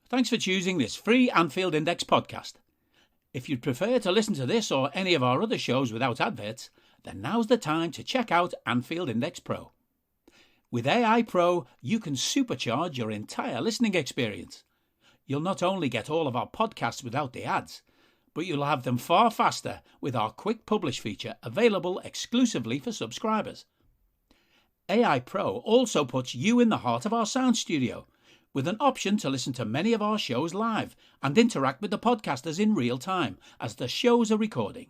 Thanks for choosing this free Anfield Index podcast. If you'd prefer to listen to this or any of our other shows without adverts, then now's the time to check out Anfield Index Pro. With AI Pro, you can supercharge your entire listening experience. You'll not only get all of our podcasts without the ads, but you'll have them far faster with our quick publish feature available exclusively for subscribers. AI Pro also puts you in the heart of our sound studio, with an option to listen to many of our shows live and interact with the podcasters in real time as the shows are recording.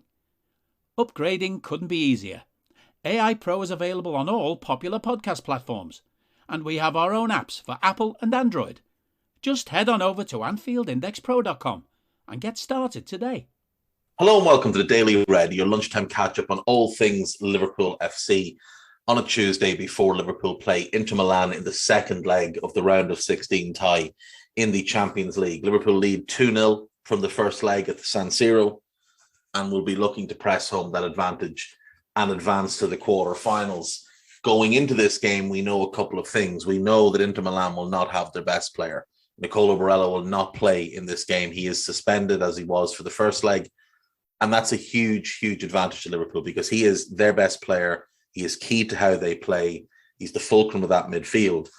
Upgrading couldn't be easier. AI Pro is available on all popular podcast platforms, and we have our own apps for Apple and Android. Just head on over to AnfieldIndexPro.com and get started today. Hello and welcome to the Daily Red, your lunchtime catch-up on all things Liverpool FC on a Tuesday before Liverpool play Inter Milan in the second leg of the round of 16 tie in the Champions League. Liverpool lead 2-0 from the first leg at the San Siro and will be looking to press home that advantage and advance to the quarter-finals. Going into this game, we know a couple of things. We know that Inter Milan will not have their best player. Nicolo Barella will not play in this game. He is suspended as he was for the first leg. And that's a huge, huge advantage to Liverpool because he is their best player. He is key to how they play. He's the fulcrum of that midfield.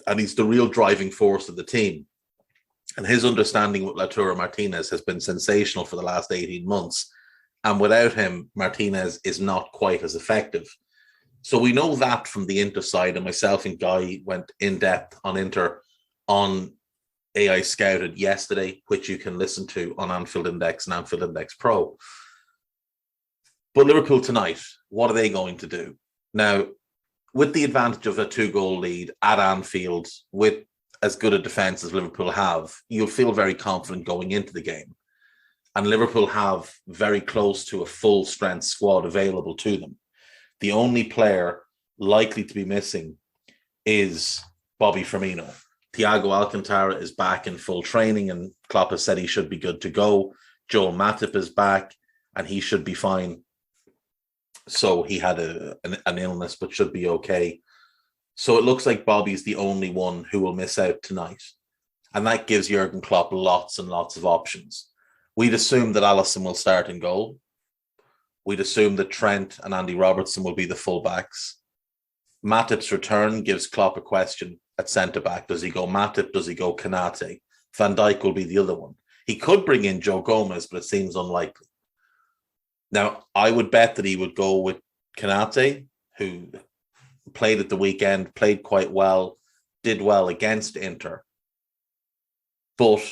And he's the real driving force of the team. And his understanding with Lautaro Martinez has been sensational for the last 18 months. And without him, Martinez is not quite as effective. So we know that from the Inter side. And myself and Guy went in depth on Inter on AI Scouted yesterday, which you can listen to on Anfield Index and Anfield Index Pro. But Liverpool tonight, what are they going to do? Now, with the advantage of a 2-goal lead at Anfield, with as good a defence as Liverpool have, you'll feel very confident going into the game. And Liverpool have very close to a full-strength squad available to them. The only player likely to be missing is Bobby Firmino. Thiago Alcantara is back in full training and Klopp has said he should be good to go. Joel Matip is back and he should be fine. So he had an illness, but should be okay. So it looks like Bobby's the only one who will miss out tonight. And that gives Jurgen Klopp lots and lots of options. We'd assume that Alisson will start in goal. We'd assume that Trent and Andy Robertson will be the fullbacks. Matip's return gives Klopp a question at centre-back. Does he go Matip? Does he go Konate? Van Dijk will be the other one. He could bring in Joe Gomez, but it seems unlikely. Now, I would bet that he would go with Konate, who played at the weekend, played quite well, did well against Inter. But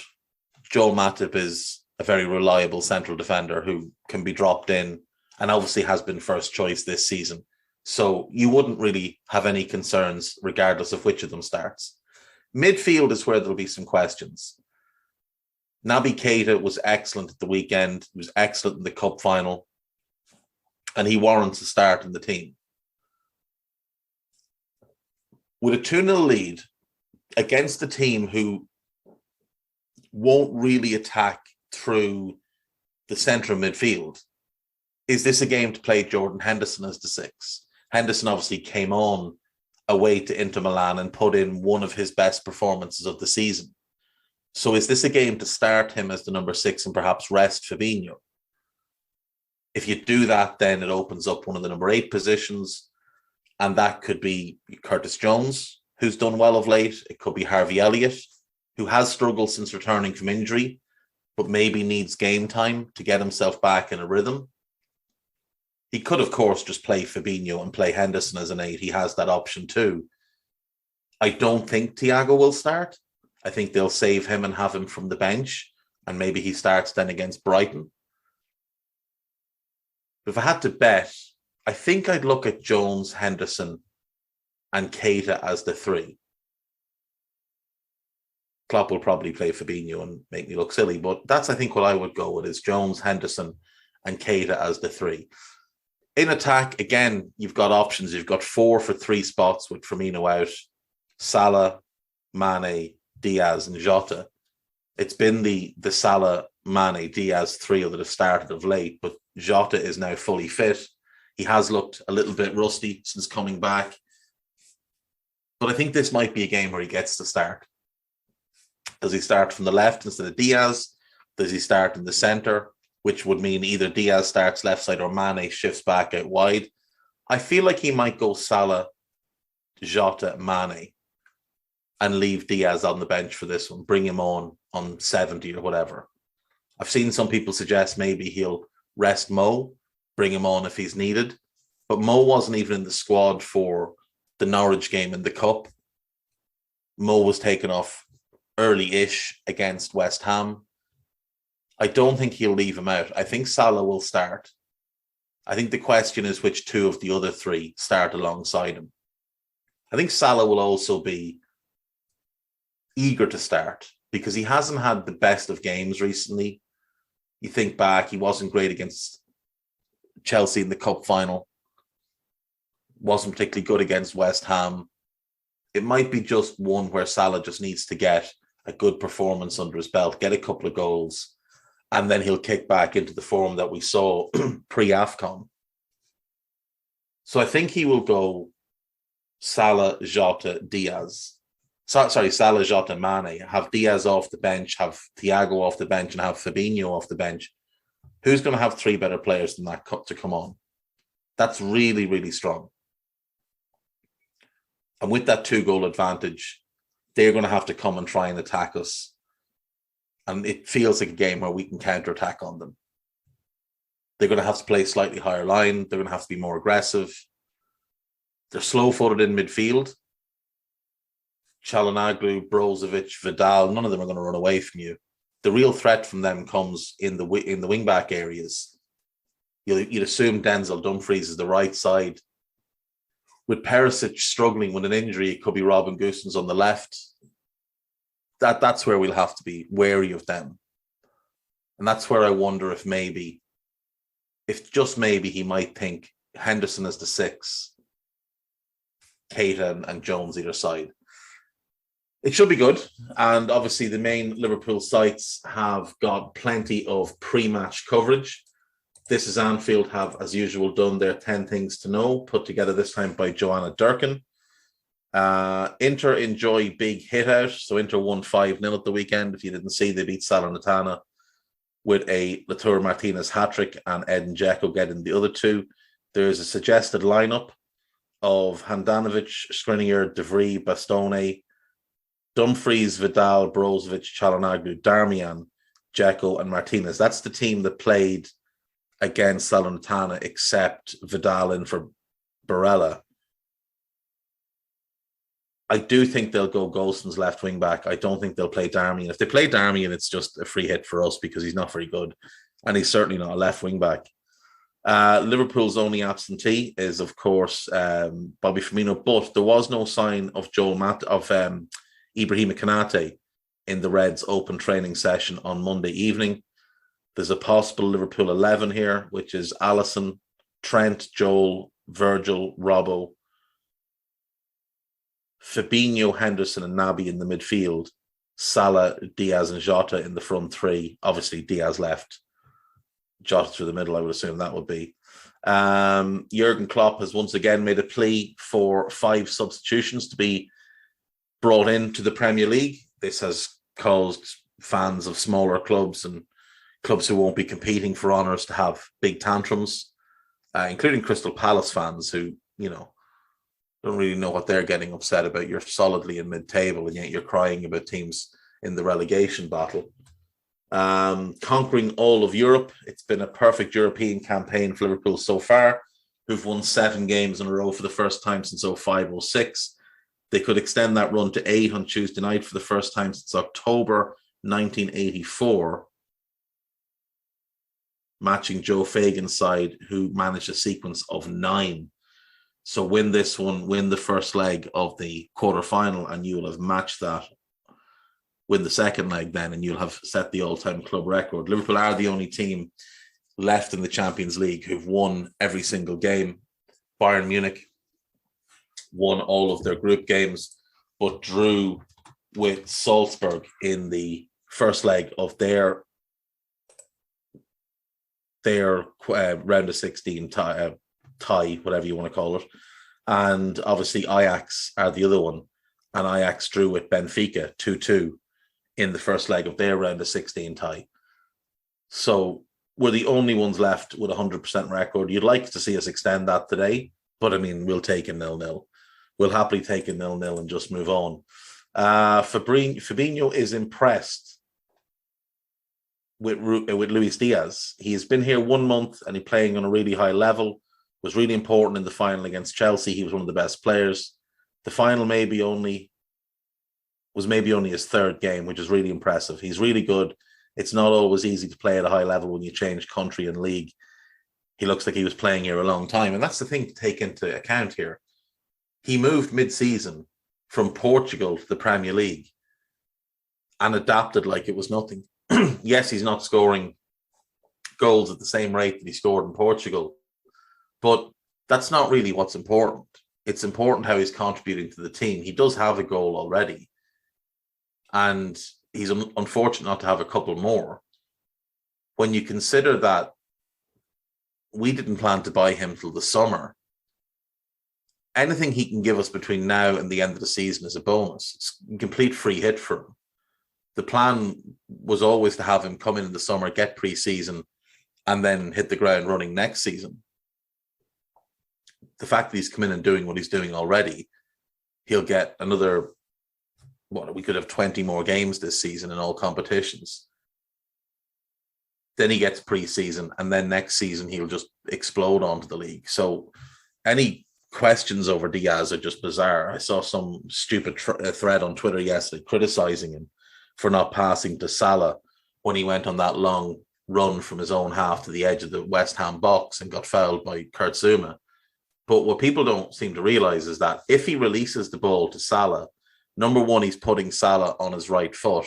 Joel Matip is a very reliable central defender who can be dropped in and obviously has been first choice this season. So you wouldn't really have any concerns regardless of which of them starts. Midfield is where there'll be some questions. Naby Keita was excellent at the weekend. He was excellent in the cup final. And he warrants a start in the team. With a 2-0 lead against a team who won't really attack through the centre of midfield, is this a game to play Jordan Henderson as the 6? Henderson obviously came on away to Inter Milan and put in one of his best performances of the season. So is this a game to start him as the number 6 and perhaps rest Fabinho? If you do that, then it opens up one of the number 8 positions, and that could be Curtis Jones, who's done well of late. It could be Harvey Elliott, who has struggled since returning from injury, but maybe needs game time to get himself back in a rhythm. He could, of course, just play Fabinho and play Henderson as an 8. He has that option too. I don't think Thiago will start. I think they'll save him and have him from the bench, and maybe he starts then against Brighton. If I had to bet, I think I'd look at Jones, Henderson, and Keita as the 3. Klopp will probably play Fabinho and make me look silly, but that's, I think, what I would go with is Jones, Henderson, and Keita as the 3. In attack, again, you've got options. You've got 4 for 3 spots with Firmino out. Salah, Mane, Diaz, and Jota. It's been the Salah, Mane, Diaz trio that have started of late, but Jota is now fully fit. He has looked a little bit rusty since coming back. But I think this might be a game where he gets to start. Does he start from the left instead of Diaz? Does he start in the centre, which would mean either Diaz starts left side or Mane shifts back out wide? I feel like he might go Salah, Jota, Mane, and leave Diaz on the bench for this one. Bring him on 70 or whatever. I've seen some people suggest maybe he'll rest Mo, bring him on if he's needed. But Mo wasn't even in the squad for the Norwich game in the Cup. Mo was taken off early-ish against West Ham. I don't think he'll leave him out. I think Salah will start. I think the question is which two of the other three start alongside him. I think Salah will also be eager to start because he hasn't had the best of games recently. You think back, he wasn't great against Chelsea in the Cup final. Wasn't particularly good against West Ham. It might be just one where Salah just needs to get a good performance under his belt, get a couple of goals, and then he'll kick back into the form that we saw pre-AFCON. So I think he will go Salah, Jota, Diaz. Salah, Jota, Mane. Have Diaz off the bench, have Thiago off the bench, and have Fabinho off the bench. Who's going to have three better players than that to come on? That's really, really strong. And with that 2-goal advantage, they're going to have to come and try and attack us. And it feels like a game where we can counterattack on them. They're going to have to play a slightly higher line. They're going to have to be more aggressive. They're slow-footed in midfield. Çalhanoğlu, Brozovic, Vidal, none of them are going to run away from you. The real threat from them comes in the wing-back areas. You'd assume Denzel Dumfries is the right side. With Perisic struggling with an injury, it could be Robin Gosens on the left. That's where we'll have to be wary of them. And that's where I wonder if just maybe he might think Henderson as the 6, Keita and Jones either side. It should be good. And obviously the main Liverpool sites have got plenty of pre-match coverage. This is Anfield have, as usual, done their 10 things to know, put together this time by Joanna Durkin. Inter enjoy big hit out. So Inter won 5-0 at the weekend. If you didn't see, they beat Salernitana with a Lautaro Martinez hat-trick and Edin Dzeko getting the other two. There's a suggested lineup of Handanovic, Skriniar, De Vrij, Bastoni, Dumfries, Vidal, Brozovic, Çalhanoğlu, Darmian, Dzeko, and Martinez. That's the team that played against Salernitana, except Vidal in for Barella. I do think they'll go Gosens left wing back. I don't think they'll play Darmian. If they play Darmian, it's just a free hit for us because he's not very good. And he's certainly not a left wing back. Liverpool's only absentee is, of course, Bobby Firmino, but there was no sign of Ibrahima Konate in the Reds' open training session on Monday evening. There's a possible Liverpool 11 here, which is Alisson, Trent, Joel, Virgil, Robbo, Fabinho, Henderson, and Naby in the midfield. Salah, Diaz, and Jota in the front three. Obviously, Diaz left. Jota through the middle, I would assume that would be. Jurgen Klopp has once again made a plea for 5 substitutions to be brought into the Premier League. This has caused fans of smaller clubs and clubs who won't be competing for honours to have big tantrums, including Crystal Palace fans who, don't really know what they're getting upset about. You're solidly in mid-table and yet you're crying about teams in the relegation battle. Conquering all of Europe. It's been a perfect European campaign for Liverpool so far, who've won 7 games in a row for the first time since 05-06. They could extend that run to 8 on Tuesday night for the first time since October 1984, matching Joe Fagan's side, who managed a sequence of 9. So win this one, win the first leg of the quarterfinal, and you'll have matched that. Win the second leg then, and you'll have set the all-time club record. Liverpool are the only team left in the Champions League who've won every single game. Bayern Munich won all of their group games, but drew with Salzburg in the first leg of their round of 16 tie, whatever you want to call it. And obviously Ajax are the other one. And Ajax drew with Benfica 2-2 in the first leg of their round of 16 tie. So we're the only ones left with a 100% record. You'd like to see us extend that today, but I mean, we'll take a 0-0. We'll happily take a 0-0 and just move on. Fabinho is impressed with Luis Diaz. He's been here 1 month and he's playing on a really high level. Was really important in the final against Chelsea. He was one of the best players. The final was maybe only his third game, which is really impressive. He's really good. It's not always easy to play at a high level when you change country and league. He looks like he was playing here a long time. And that's the thing to take into account here. He moved mid-season from Portugal to the Premier League and adapted like it was nothing. Yes, he's not scoring goals at the same rate that he scored in Portugal, but that's not really what's important. It's important how he's contributing to the team. He does have a goal already, and he's unfortunate not to have a couple more. When you consider that we didn't plan to buy him till the summer, anything he can give us between now and the end of the season is a bonus. It's a complete free hit for him. The plan was always to have him come in the summer, get pre-season, and then hit the ground running next season. The fact that he's come in and doing what he's doing already, he'll get another, we could have 20 more games this season in all competitions. Then he gets pre-season, and then next season he'll just explode onto the league. So any questions over Diaz are just bizarre. I saw some stupid thread on Twitter yesterday criticizing him for not passing to Salah when he went on that long run from his own half to the edge of the West Ham box and got fouled by Kurt Zouma. But what people don't seem to realize is that if he releases the ball to Salah, number one, he's putting Salah on his right foot.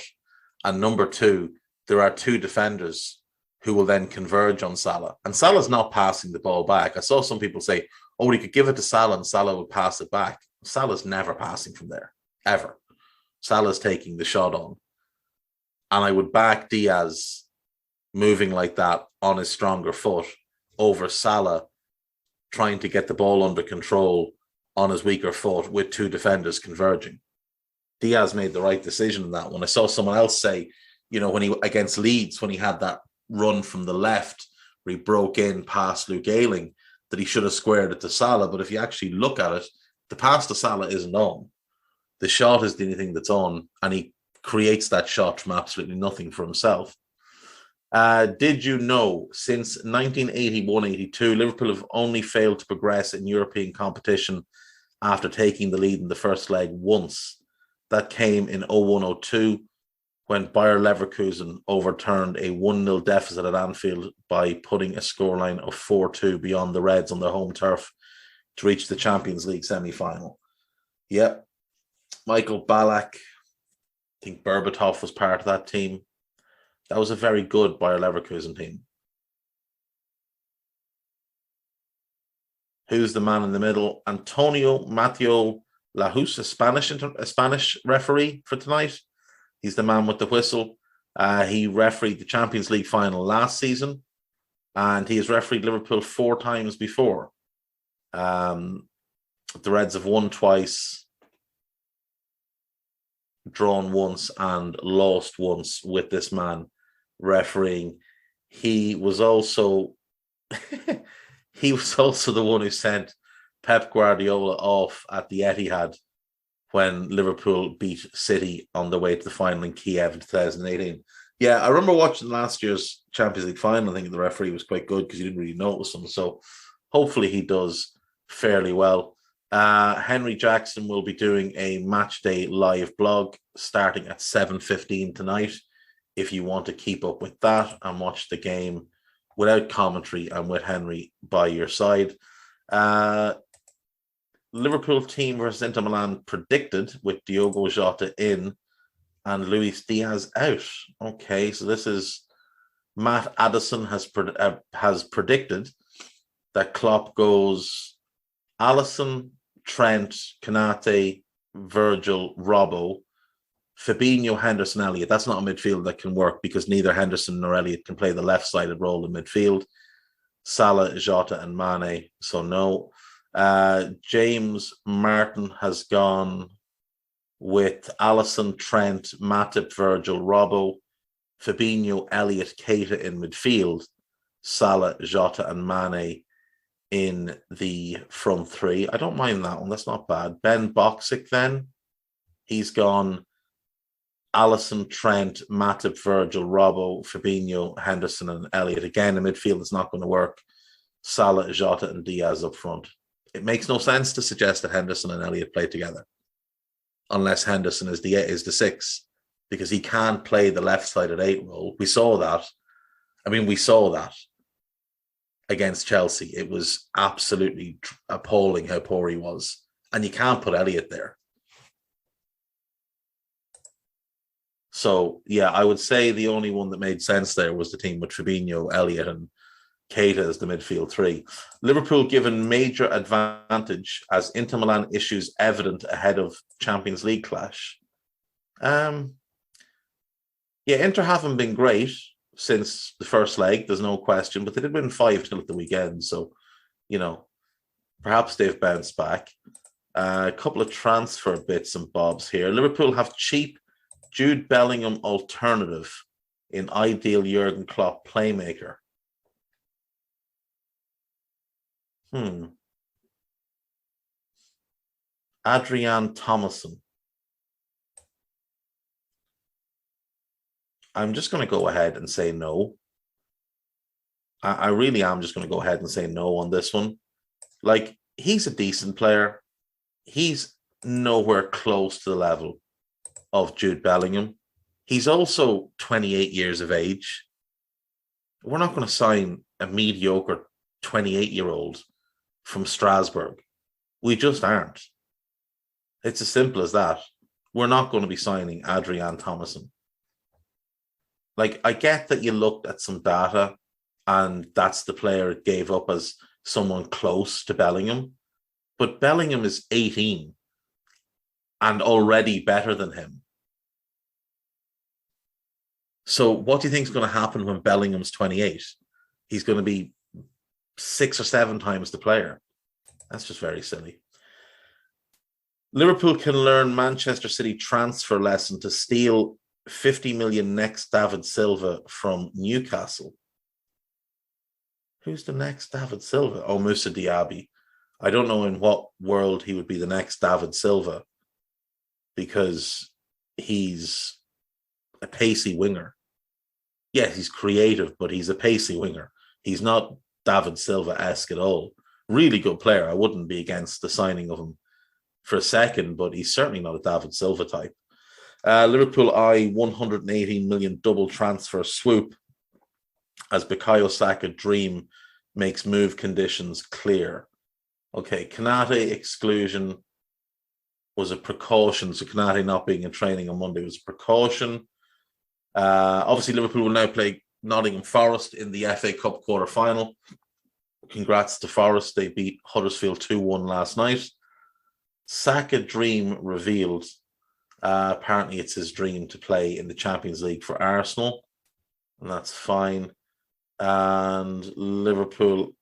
And number two, there are two defenders who will then converge on Salah. And Salah's not passing the ball back. I saw some people say, oh, he could give it to Salah and Salah would pass it back. Salah's never passing from there, ever. Salah's taking the shot on. And I would back Diaz moving like that on his stronger foot over Salah trying to get the ball under control on his weaker foot with two defenders converging. Diaz made the right decision in that one. I saw someone else say, when he against Leeds, when he had that run from the left where he broke in past Luke Ayling, that he should have squared it to Salah. But if you actually look at it, the pass to Salah isn't on. The shot is the only thing that's on, and he creates that shot from absolutely nothing for himself. Did you know since 1981-82, Liverpool have only failed to progress in European competition after taking the lead in the first leg once? That came in 01-02 when Bayer Leverkusen overturned a 1-0 deficit at Anfield by putting a scoreline of 4-2 beyond the Reds on their home turf to reach the Champions League semi-final. Yep. Michael Ballack, I think Berbatov was part of that team. That was a very good Bayer Leverkusen team. Who's the man in the middle? Antonio Mateo Lajus, a Spanish referee for tonight. He's the man with the whistle. He refereed the Champions League final last season, and he has refereed Liverpool 4 times before. The Reds have won twice, drawn once, and lost once with this man refereeing. He was also the one who sent Pep Guardiola off at the Etihad when Liverpool beat City on the way to the final in Kiev in 2018. Yeah, I remember watching last year's Champions League final. I think the referee was quite good because you didn't really notice him. So hopefully he does fairly well. Henry Jackson will be doing a match day live blog starting at 7:15 tonight. If you want to keep up with that and watch the game without commentary and with Henry by your side. Liverpool team versus Inter Milan predicted with Diogo Jota in and Luis Diaz out. Okay, so this is Matt Addison has predicted that Klopp goes Alisson, Trent, Konate, Virgil, Robbo, Fabinho, Henderson, Elliott. That's not a midfield that can work because neither Henderson nor Elliott can play the left-sided role in midfield. Salah, Jota, and Mane. So no. James Martin has gone with Alisson, Trent, Matip, Virgil, Robbo, Fabinho, Elliott, Keita in midfield, Salah, Jota and Mane in the front three. I don't mind that one. That's not bad. Ben Boxic then. He's gone Alisson, Trent, Matip, Virgil, Robbo, Fabinho, Henderson and Elliott. Again, the midfield is not going to work. Salah, Jota and Diaz up front. It makes no sense to suggest that Henderson and Elliott play together unless Henderson is the 6, because he can't play the left-sided 8 role. We saw that. We saw that against Chelsea. It was absolutely appalling how poor he was. And you can't put Elliott there. So, yeah, I would say the only one that made sense there was the team with Fabinho, Elliott and Keita as the midfield 3. Liverpool given major advantage as Inter Milan issues evident ahead of Champions League clash. Inter haven't been great since the first leg, there's no question, but they did win 5-0 at the weekend. So, perhaps they've bounced back. A couple of transfer bits and bobs here. Liverpool have cheap Jude Bellingham alternative in ideal Jurgen Klopp playmaker. Adrian Thomason. I'm just going to go ahead and say no. I really am just going to go ahead and say no on this one. Like, he's a decent player. He's nowhere close to the level of Jude Bellingham. He's also 28 years of age. We're not going to sign a mediocre 28-year-old from Strasbourg. We just aren't. It's as simple as that. We're not going to be signing Adrian Thomason. Like, I get that you looked at some data and that's the player it gave up as someone close to Bellingham. But Bellingham is 18 and already better than him. So what do you think is going to happen when Bellingham's 28? He's going to be 6 or 7 times the player. That's just very silly. Liverpool can learn Manchester City transfer lesson to steal 50 million next David Silva from Newcastle. Who's the next David Silva? Oh, Moussa Diaby. I don't know in what world he would be the next David Silva, because he's a pacey winger. Yes, he's creative, but he's a pacey winger. He's not David Silva-esque at all. Really good player. I wouldn't be against the signing of him for a second, but he's certainly not a David Silva type. Liverpool eye 118 million double transfer swoop as Bukayo Saka dream makes move conditions clear. Okay, Konate exclusion was a precaution. So Konate not being in training on Monday was a precaution. Obviously, Liverpool will now play Nottingham Forest in the FA Cup quarter-final. Congrats to Forest. They beat Huddersfield 2-1 last night. Saka dream revealed. Apparently, it's his dream to play in the Champions League for Arsenal, and that's fine. And Liverpool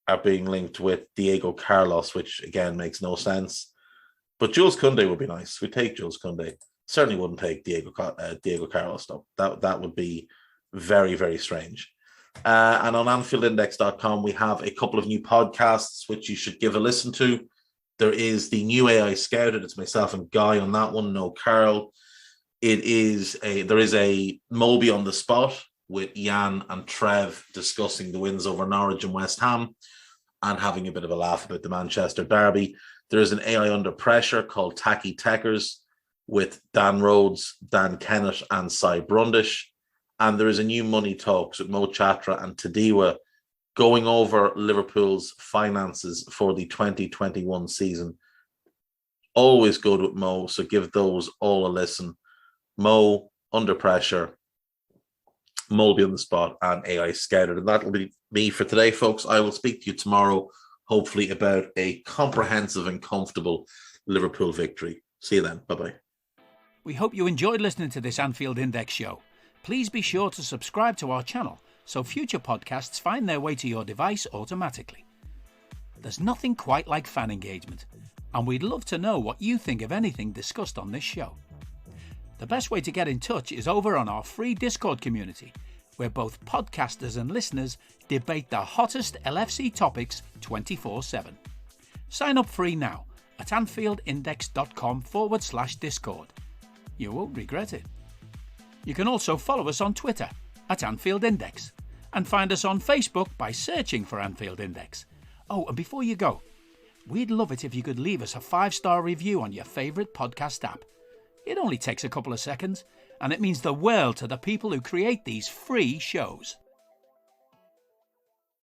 are being linked with Diego Carlos, which again makes no sense. But Jules Koundé would be nice. We'd take Jules Koundé. Certainly wouldn't take Diego Carlos, though. That would be very, very strange. And on AnfieldIndex.com, we have a couple of new podcasts which you should give a listen to. There is the new AI Scouted. It's myself and Guy on that one. No Carl. There is a Moby on the Spot with Jan and Trev discussing the wins over Norwich and West Ham and having a bit of a laugh about the Manchester derby. There is an AI Under Pressure called Tacky Techers with Dan Rhodes, Dan Kennett, and Cy Brundish. And there is a new Money Talks with Mo Chatra and Tadiwa going over Liverpool's finances for the 2021 season. Always good with Mo, so give those all a listen. Mo, Under Pressure, Mulby on the Spot, and AI Scouted. And that'll be me for today, folks. I will speak to you tomorrow, hopefully about a comprehensive and comfortable Liverpool victory. See you then. Bye-bye. We hope you enjoyed listening to this Anfield Index show. Please be sure to subscribe to our channel so future podcasts find their way to your device automatically. There's nothing quite like fan engagement. and we'd love to know what you think of anything discussed on this show. The best way to get in touch is over on our free Discord community, where both podcasters and listeners debate the hottest LFC topics 24/7. Sign up free now at AnfieldIndex.com/Discord. You won't regret it. You can also follow us on Twitter at Anfield Index and find us on Facebook by searching for Anfield Index. Oh, and before you go, we'd love it if you could leave us a 5-star review on your favourite podcast app. It only takes a couple of seconds, and it means the world to the people who create these free shows.